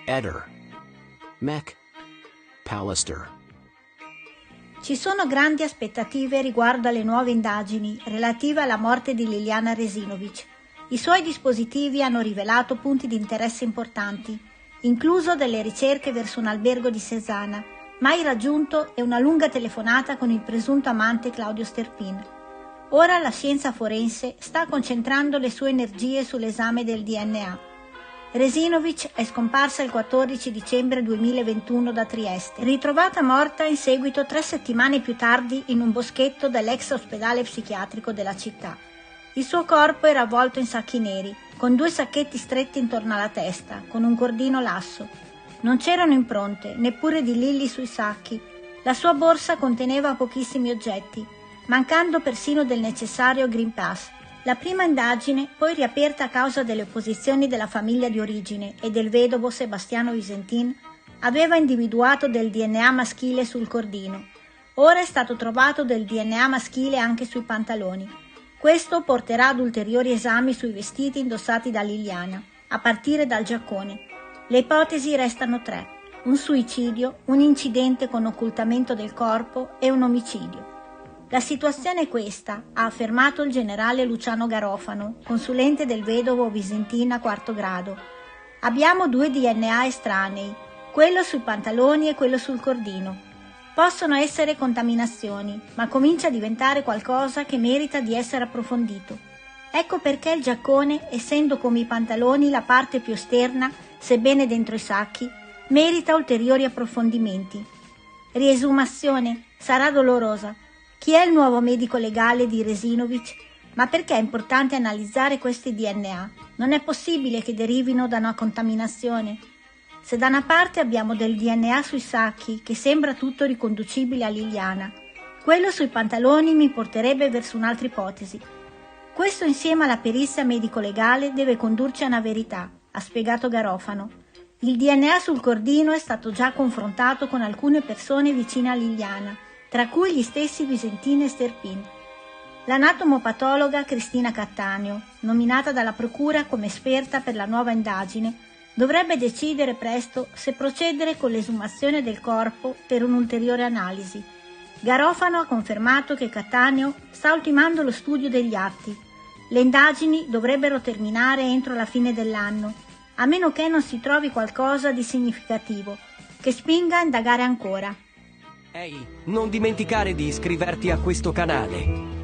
Eder, Mech, Pallister. Ci sono grandi aspettative riguardo alle nuove indagini relative alla morte di Liliana Resinovic. I suoi dispositivi hanno rivelato punti di interesse importanti, incluso delle ricerche verso un albergo di Cesana, mai raggiunto, e una lunga telefonata con il presunto amante Claudio Sterpin. Ora la scienza forense sta concentrando le sue energie sull'esame del DNA. Resinovic è scomparsa il 14 dicembre 2021 da Trieste, ritrovata morta in seguito 3 settimane più tardi in un boschetto dell'ex ospedale psichiatrico della città. Il suo corpo era avvolto in sacchi neri, con 2 sacchetti stretti intorno alla testa, con un cordino lasso. Non c'erano impronte, neppure di Lilly sui sacchi. La sua borsa conteneva pochissimi oggetti, mancando persino del necessario Green Pass. La prima indagine, poi riaperta a causa delle opposizioni della famiglia di origine e del vedovo Sebastiano Visentin, aveva individuato del DNA maschile sul cordino. Ora è stato trovato del DNA maschile anche sui pantaloni. Questo porterà ad ulteriori esami sui vestiti indossati da Liliana, a partire dal giaccone. Le ipotesi restano 3: un suicidio, un incidente con occultamento del corpo e un omicidio. La situazione è questa, ha affermato il generale Luciano Garofano, consulente del vedovo Visentin a 4° grado. Abbiamo 2 DNA estranei, quello sui pantaloni e quello sul cordino. Possono essere contaminazioni, ma comincia a diventare qualcosa che merita di essere approfondito. Ecco perché il giaccone, essendo come i pantaloni la parte più esterna, sebbene dentro i sacchi, merita ulteriori approfondimenti. Riesumazione sarà dolorosa. Chi è il nuovo medico legale di Resinovic? Ma perché è importante analizzare questi DNA? Non è possibile che derivino da una contaminazione? Se da una parte abbiamo del DNA sui sacchi, che sembra tutto riconducibile a Liliana, quello sui pantaloni mi porterebbe verso un'altra ipotesi. Questo insieme alla perizia medico-legale deve condurci a una verità, ha spiegato Garofano. Il DNA sul cordino è stato già confrontato con alcune persone vicine a Liliana, tra cui gli stessi Visentin e Sterpin. L'anatomopatologa Cristina Cattaneo, nominata dalla procura come esperta per la nuova indagine, dovrebbe decidere presto se procedere con l'esumazione del corpo per un'ulteriore analisi. Garofano ha confermato che Cattaneo sta ultimando lo studio degli atti. Le indagini dovrebbero terminare entro la fine dell'anno, a meno che non si trovi qualcosa di significativo che spinga a indagare ancora. Ehi, non dimenticare di iscriverti a questo canale.